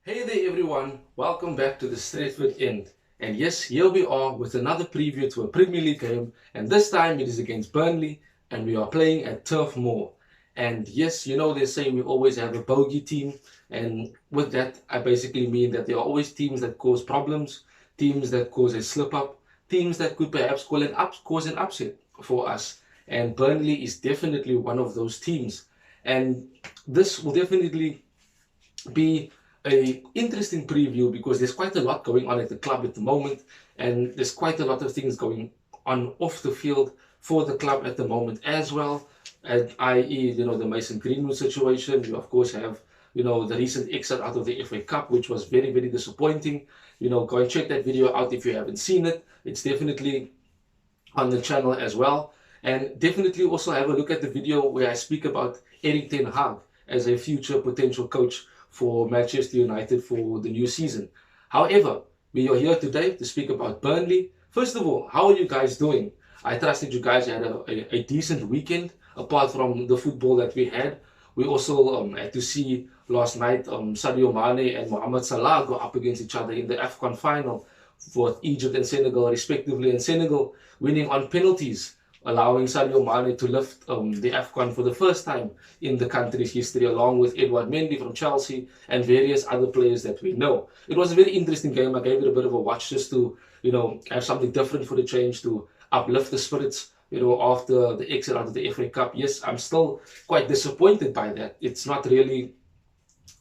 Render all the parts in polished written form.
Hey there everyone, welcome back to the Stretford End. And yes, here we are with another preview to a Premier League game, and this time it is against Burnley, and we are playing at Turf Moor. And yes, you know they say we always have a bogey team, and with that I basically mean that there are always teams that cause problems, teams that cause a slip up, teams that could perhaps cause an upset for us. And Burnley is definitely one of those teams. And this will definitely be a interesting preview because there's quite a lot going on at the club at the moment, and there's quite a lot of things going on off the field for the club at the moment as well. And i.e., the Mason Greenwood situation. You of course have the recent exit out of the FA Cup, which was very, very disappointing. Go and check that video out if you haven't seen it. It's definitely on the channel as well. And definitely also have a look at the video where I speak about Erik ten Hag as a future potential coach for Manchester United for the new season. However, we are here today to speak about Burnley. First of all, how are you guys doing? I trust that you guys had a decent weekend, apart from the football that we had. We also had to see last night Sadio Mane and Mohamed Salah go up against each other in the AFCON final for Egypt and Senegal respectively, and Senegal winning on penalties, allowing Sadio Mane to lift the AFCON for the first time in the country's history, along with Edouard Mendy from Chelsea and various other players that we know. It was a very interesting game. I gave it a bit of a watch just to, have something different for the change, to uplift the spirits, after the exit out of the FA Cup. Yes, I'm still quite disappointed by that. It's not really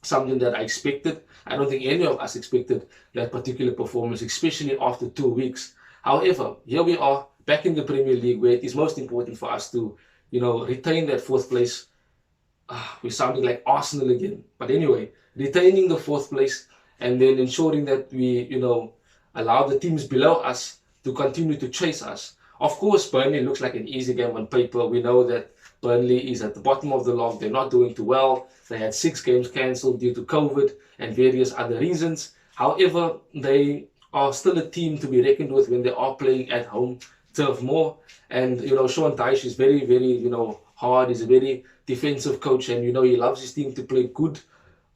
something that I expected. I don't think any of us expected that particular performance, especially after 2 weeks. However, here we are back in the Premier League, where it is most important for us to, retain that fourth place. We're sounding like Arsenal again. But anyway, retaining the fourth place and then ensuring that we, allow the teams below us to continue to chase us. Of course, Burnley looks like an easy game on paper. We know that Burnley is at the bottom of the log. They're not doing too well. They had 6 games cancelled due to COVID and various other reasons. However, they are still a team to be reckoned with when they are playing at home, Turf Moor. And, Sean Dyche is very, very, hard. He's a very defensive coach, and, he loves his team to play good,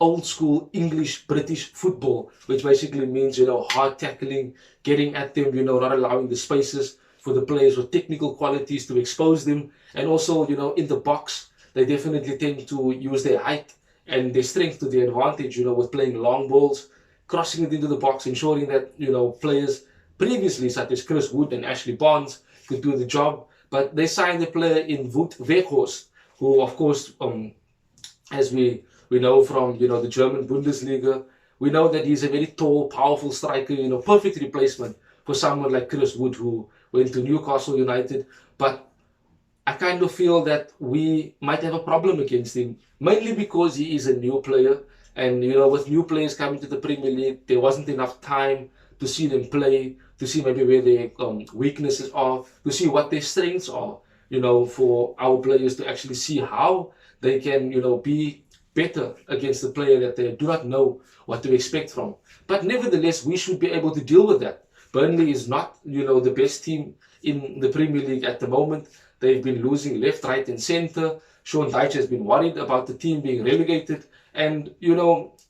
old school English British football, which basically means, hard tackling, getting at them, not allowing the spaces for the players with technical qualities to expose them. And also, in the box, they definitely tend to use their height and their strength to their advantage, with playing long balls, crossing it into the box, ensuring that, players previously, such as Chris Wood and Ashley Barnes, could do the job. But they signed a player in Wout Weghorst, who, of course, as we know from, the German Bundesliga, we know that he's a very tall, powerful striker, perfect replacement for someone like Chris Wood, who went to Newcastle United. But I kind of feel that we might have a problem against him, mainly because he is a new player. And, with new players coming to the Premier League, there wasn't enough time to see them play, to see maybe where their weaknesses are, to see what their strengths are, for our players to actually see how they can, be better against the player that they do not know what to expect from. But nevertheless, we should be able to deal with that. Burnley is not, the best team in the Premier League at the moment. They've been losing left, right, and centre. Sean Dyche has been worried about the team being relegated, and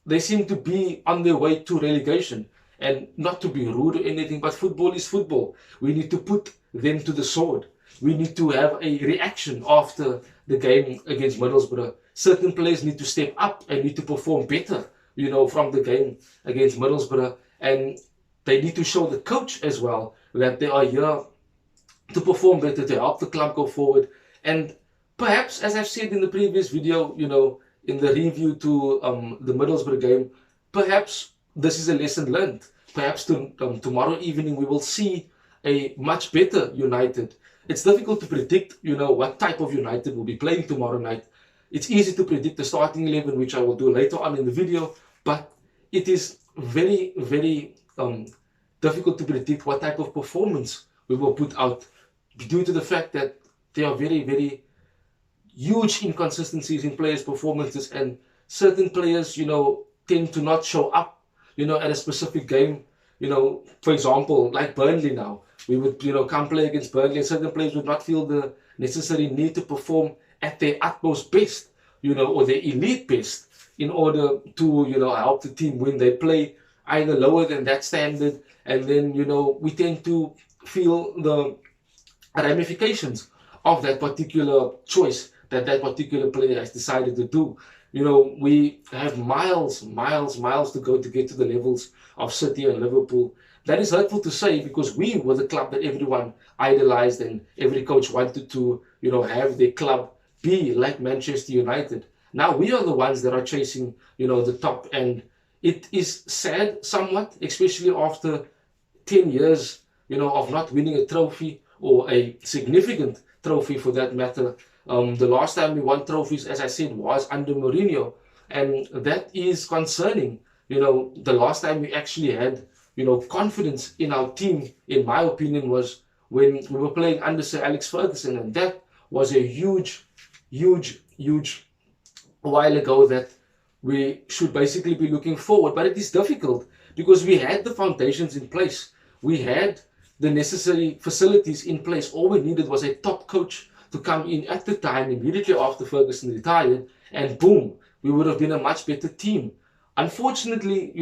they seem to be on their way to relegation. And not to be rude or anything, but football is football. We need to put them to the sword. We need to have a reaction after the game against Middlesbrough. Certain players need to step up and need to perform better, from the game against Middlesbrough. And they need to show the coach as well that they are here to perform better, to help the club go forward. And perhaps, as I've said in the previous video, in the review to the Middlesbrough game, perhaps this is a lesson learned. Perhaps tomorrow evening we will see a much better United. It's difficult to predict, what type of United will be playing tomorrow night. It's easy to predict the starting 11, which I will do later on in the video, but it is very, very difficult to predict what type of performance we will put out, due to the fact that there are very, very huge inconsistencies in players' performances, and certain players, tend to not show up, at a specific game. For example, like Burnley now, we would, come play against Burnley, and certain players would not feel the necessary need to perform at their utmost best, or their elite best, in order to, help the team win. They play either lower than that standard, and then, we tend to feel the ramifications of that particular choice that particular player has decided to do. We have miles to go to get to the levels of City and Liverpool. That is hurtful to say, because we were the club that everyone idolized, and every coach wanted to, have their club be like Manchester United. Now we are the ones that are chasing, the top, and it is sad somewhat, especially after 10 years, of not winning a trophy, or a significant trophy for that matter. The last time we won trophies, as I said, was under Mourinho, and that is concerning. The last time we actually had, confidence in our team, in my opinion, was when we were playing under Sir Alex Ferguson, and that was a huge while ago that we should basically be looking forward. But it is difficult because we had the foundations in place. We had the necessary facilities in place. All we needed was a top coach to come in at the time, immediately after Ferguson retired, and boom, we would have been a much better team. Unfortunately,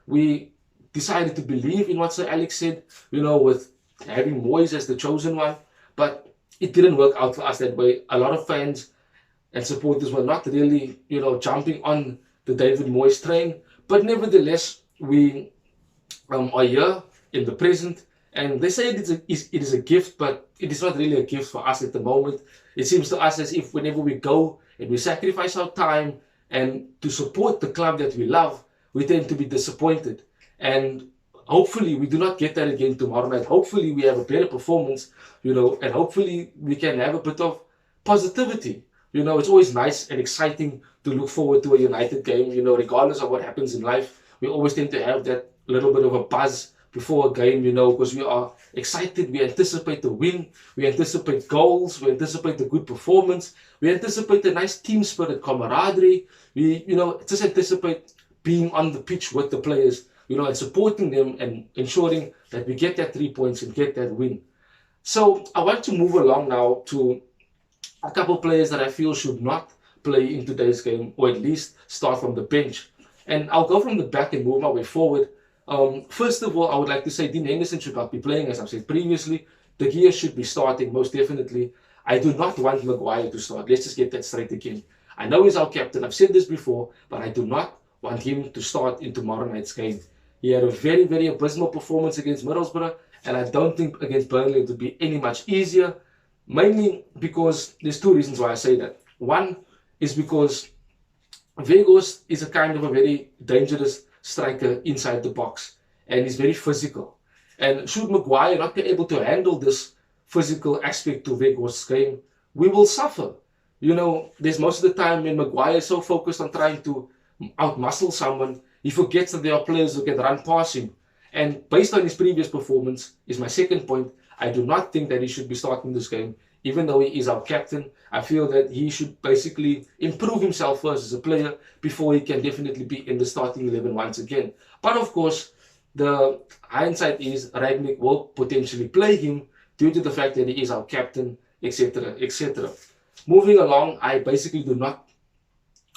we decided to believe in what Sir Alex said, with having Moyes as the chosen one, but it didn't work out for us that way. A lot of fans and supporters were not really, jumping on the David Moyes train, but nevertheless, we are here in the present. And they say it is a gift, but it is not really a gift for us at the moment. It seems to us as if whenever we go and we sacrifice our time and to support the club that we love, we tend to be disappointed. And hopefully we do not get that again tomorrow night. Hopefully we have a better performance, and hopefully we can have a bit of positivity. It's always nice and exciting to look forward to a United game, regardless of what happens in life. We always tend to have that little bit of a buzz before a game, because we are excited. We anticipate the win, we anticipate goals, we anticipate a good performance, we anticipate a nice team spirit, camaraderie. We, just anticipate being on the pitch with the players, and supporting them and ensuring that we get that 3 points and get that win. So I want to move along now to a couple of players that I feel should not play in today's game, or at least start from the bench. And I'll go from the back and move my way forward. First of all, I would like to say Dean Henderson should not be playing, as I've said previously. De Gea should be starting, most definitely. I do not want Maguire to start. Let's just get that straight again. I know he's our captain. I've said this before, but I do not want him to start in tomorrow night's game. He had a very, very abysmal performance against Middlesbrough, and I don't think against Burnley it would be any much easier, mainly because there's two reasons why I say that. One is because Weghorst is a kind of a very dangerous striker inside the box, and he's very physical. And should Maguire not be able to handle this physical aspect to Weghorst's game, we will suffer. There's most of the time when Maguire is so focused on trying to outmuscle someone, he forgets that there are players who can run past him. And based on his previous performance, is my second point, I do not think that he should be starting this game. Even though he is our captain, I feel that he should basically improve himself first as a player before he can definitely be in the starting 11 once again. But of course, the hindsight is Rangnick will potentially play him due to the fact that he is our captain, etc., etc. Moving along, I basically do not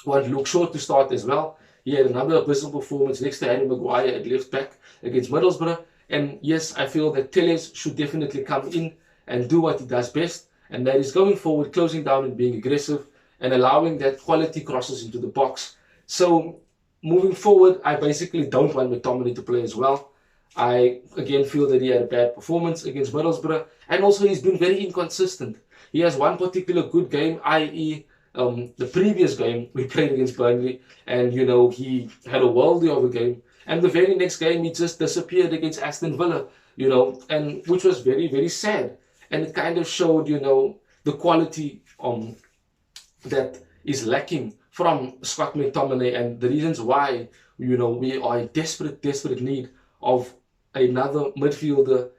want Luke Shaw to start as well. He had another abysmal performance next to Harry Maguire at left back against Middlesbrough. And yes, I feel that Telles should definitely come in and do what he does best, and that is going forward, closing down and being aggressive and allowing that quality crosses into the box. So moving forward, I basically don't want McTominay to play as well. I again feel that he had a bad performance against Middlesbrough, and also he's been very inconsistent. He has one particular good game, i.e. The previous game we played against Burnley, and he had a worldie of a game, and the very next game he just disappeared against Aston Villa, and which was very, very sad. And it kind of showed, the quality that is lacking from Scott McTominay, and the reasons why, we are in desperate need of another midfielder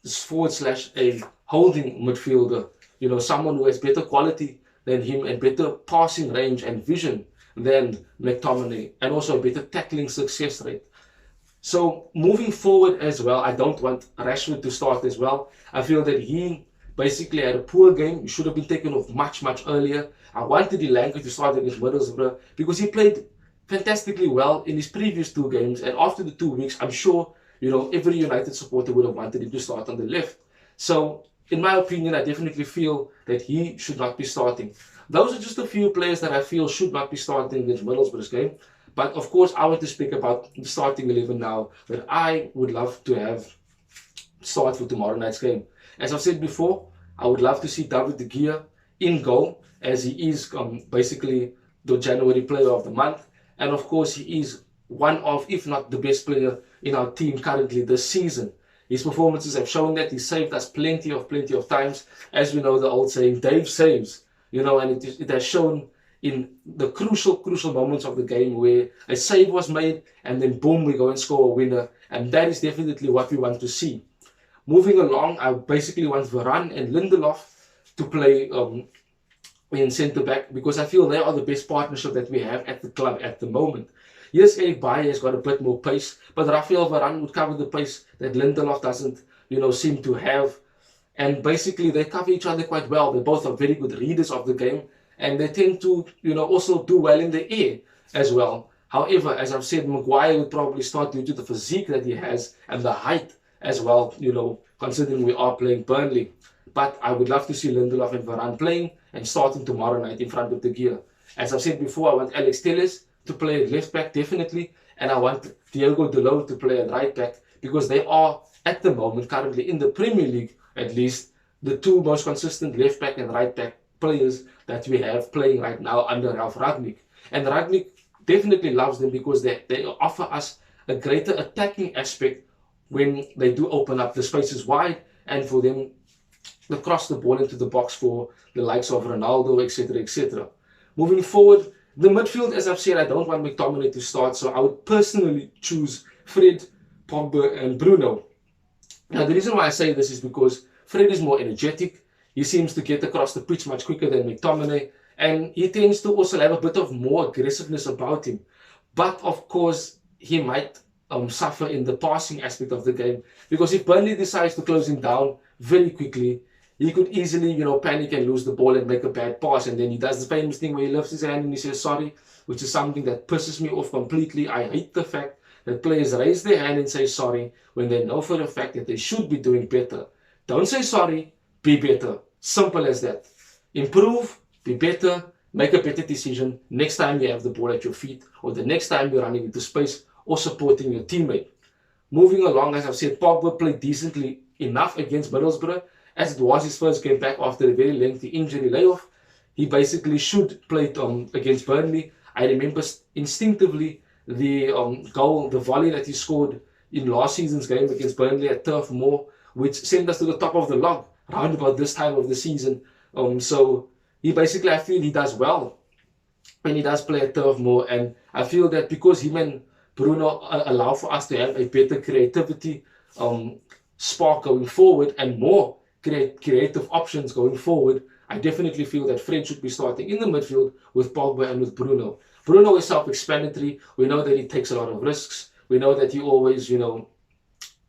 / a holding midfielder, someone who has better quality than him and better passing range and vision than McTominay, and also a better tackling success rate. So moving forward as well, I don't want Rashford to start as well. I feel that he basically had a poor game. He should have been taken off much earlier. I wanted Elanga to start against Middlesbrough because he played fantastically well in his previous 2 games, and after the 2 weeks, I'm sure, every United supporter would have wanted him to start on the left. So, in my opinion, I definitely feel that he should not be starting. Those are just a few players that I feel should not be starting against Middlesbrough's game. But of course, I want to speak about the starting 11 now that I would love to have start for tomorrow night's game. As I've said before, I would love to see David de Gea in goal, as he is basically the January player of the month. And of course, he is one of, if not the best player in our team currently this season. His performances have shown that. He saved us plenty of times. As we know the old saying, Dave saves. And it has shown in the crucial moments of the game where a save was made and then boom, we go and score a winner. And that is definitely what we want to see. Moving along, I basically want Varane and Lindelof to play in centre-back, because I feel they are the best partnership that we have at the club at the moment. Yes, Eric Bailly has got a bit more pace, but Rafael Varane would cover the pace that Lindelof doesn't, seem to have. And basically, they cover each other quite well. They both are very good readers of the game, and they tend to, also do well in the air as well. However, as I've said, Maguire would probably start due to the physique that he has and the height as well, considering we are playing Burnley. But I would love to see Lindelof and Varane playing and starting tomorrow night in front of de Gea. As I've said before, I want Alex Telles to play at left back, definitely. And I want Diogo Dalot to play at right back, because they are, at the moment, currently in the Premier League, at least, the 2 most consistent left back and right back players that we have playing right now under Ralf Rangnick. And Rangnick definitely loves them because they offer us a greater attacking aspect when they do open up the spaces wide, and for them to cross the ball into the box for the likes of Ronaldo, etc., etc. Moving forward, the midfield, as I've said, I don't want McTominay to start, so I would personally choose Fred, Pogba, and Bruno. Now, the reason why I say this is because Fred is more energetic. He seems to get across the pitch much quicker than McTominay, and he tends to also have a bit of more aggressiveness about him. But of course, he might suffer in the passing aspect of the game, because if Burnley decides to close him down very quickly, he could easily, panic and lose the ball and make a bad pass, and then he does the famous thing where he lifts his hand and he says sorry, which is something that pisses me off completely. I hate the fact that players raise their hand and say sorry when they know for a fact that they should be doing better. Don't say sorry, be better. Simple as that. Improve, be better, make a better decision next time you have the ball at your feet, or the next time you're running into space or supporting your teammate. Moving along, as I've said, Pogba played decently enough against Middlesbrough, as it was his first game back after a very lengthy injury layoff. He basically should play against Burnley. I remember instinctively the goal, the volley that he scored in last season's game against Burnley at Turf Moor, which sent us to the top of the log around about this time of the season. So he basically, I feel he does well when he does play at Turf Moor, and I feel that because him and Bruno allow for us to have a better creativity spark going forward and more creative options going forward, I definitely feel that Fred should be starting in the midfield with Pogba and with Bruno. Bruno is self-explanatory. We know that he takes a lot of risks. We know that he always,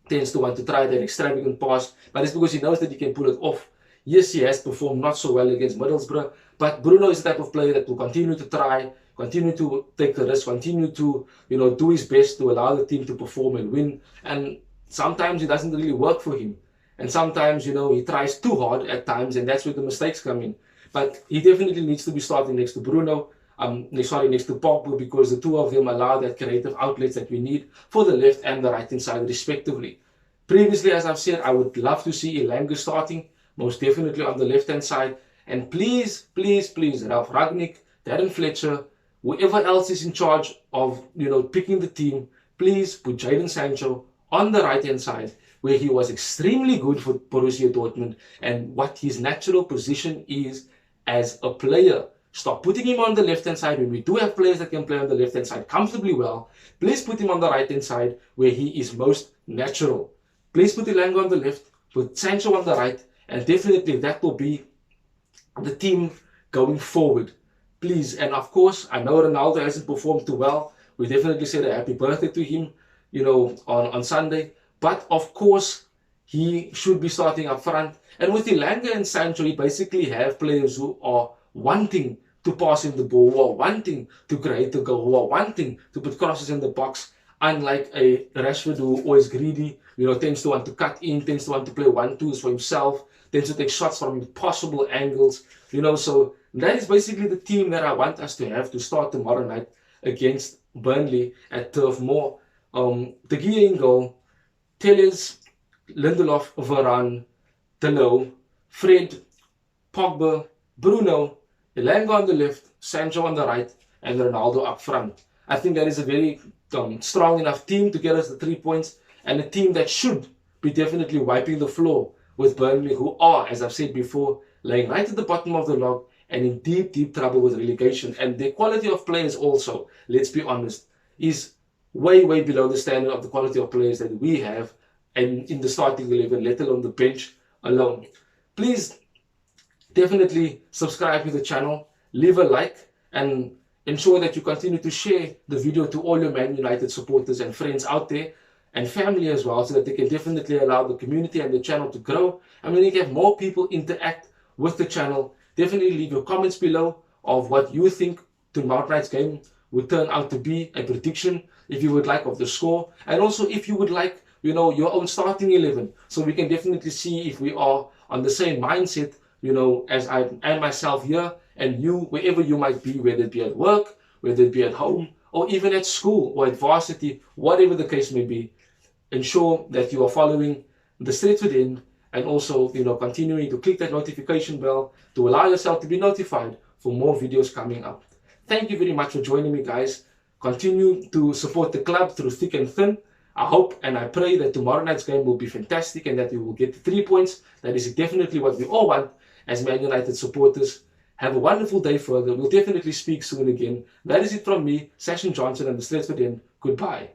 tends to want to try that extravagant pass, but it's because he knows that he can pull it off. Yes, he has performed not so well against Middlesbrough, but Bruno is the type of player that will continue to try, continue to take the risk, continue to, do his best to allow the team to perform and win. And sometimes it doesn't really work for him. And sometimes, he tries too hard at times, and that's where the mistakes come in. But he definitely needs to be starting next to Bruno, next to Pogba, because the two of them allow that creative outlets that we need for the left and the right hand side, respectively. Previously, as I've said, I would love to see Elanga starting, most definitely on the left hand side. And please, Ralf Rangnick, Darren Fletcher, whoever else is in charge of, picking the team, please put Jadon Sancho on the right hand side, where he was extremely good for Borussia Dortmund and what his natural position is as a player. Stop putting him on the left-hand side when we do have players that can play on the left-hand side comfortably well. Please put him on the right-hand side where he is most natural. Please put Elanga on the left, put Sancho on the right, and definitely that will be the team going forward. Please. And of course, I know Ronaldo hasn't performed too well. We definitely said a happy birthday to him, on Sunday. But of course, he should be starting up front. And with Elanga and Sancho, you basically have players who are wanting to pass him the ball, who are wanting to create the goal, who are wanting to put crosses in the box, unlike a Rashford who always greedy, tends to want to cut in, tends to want to play 1-2s for himself, tends to take shots from impossible angles, so that is basically the team that I want us to have to start tomorrow night against Burnley at Turf Moor. De Gea in goal, Telles, Lindelof, Varane, Deleuze, Fred, Pogba, Bruno, Elanga on the left, Sancho on the right, and Ronaldo up front. I think that is a very strong enough team to get us the 3 points, and a team that should be definitely wiping the floor with Burnley, who are, as I've said before, laying right at the bottom of the log and in deep, deep trouble with relegation. And their quality of players also, let's be honest, is way, way below the standard of the quality of players that we have and in the starting 11, let alone the bench alone. Please definitely subscribe to the channel, leave a like, and ensure that you continue to share the video to all your Man United supporters and friends out there, and family as well, so that they can definitely allow the community and the channel to grow. And when you have more people interact with the channel, definitely leave your comments below of what you think tomorrow night's game would turn out to be, a prediction if you would like of the score, and also if you would like your own starting 11, so we can definitely see if we are on the same mindset as I am myself here, and you, wherever you might be, whether it be at work, whether it be at home, or even at school or at varsity, whatever the case may be. Ensure that you are following the Stretford End, and also continuing to click that notification bell to allow yourself to be notified for more videos coming up. Thank you very much for joining me, guys. Continue to support the club through thick and thin. I hope and I pray that tomorrow night's game will be fantastic and that we will get the 3 points. That is definitely what we all want as Man United supporters. Have a wonderful day further. We'll definitely speak soon again. That is it from me, Session Johnson, and the Stretford End. Goodbye.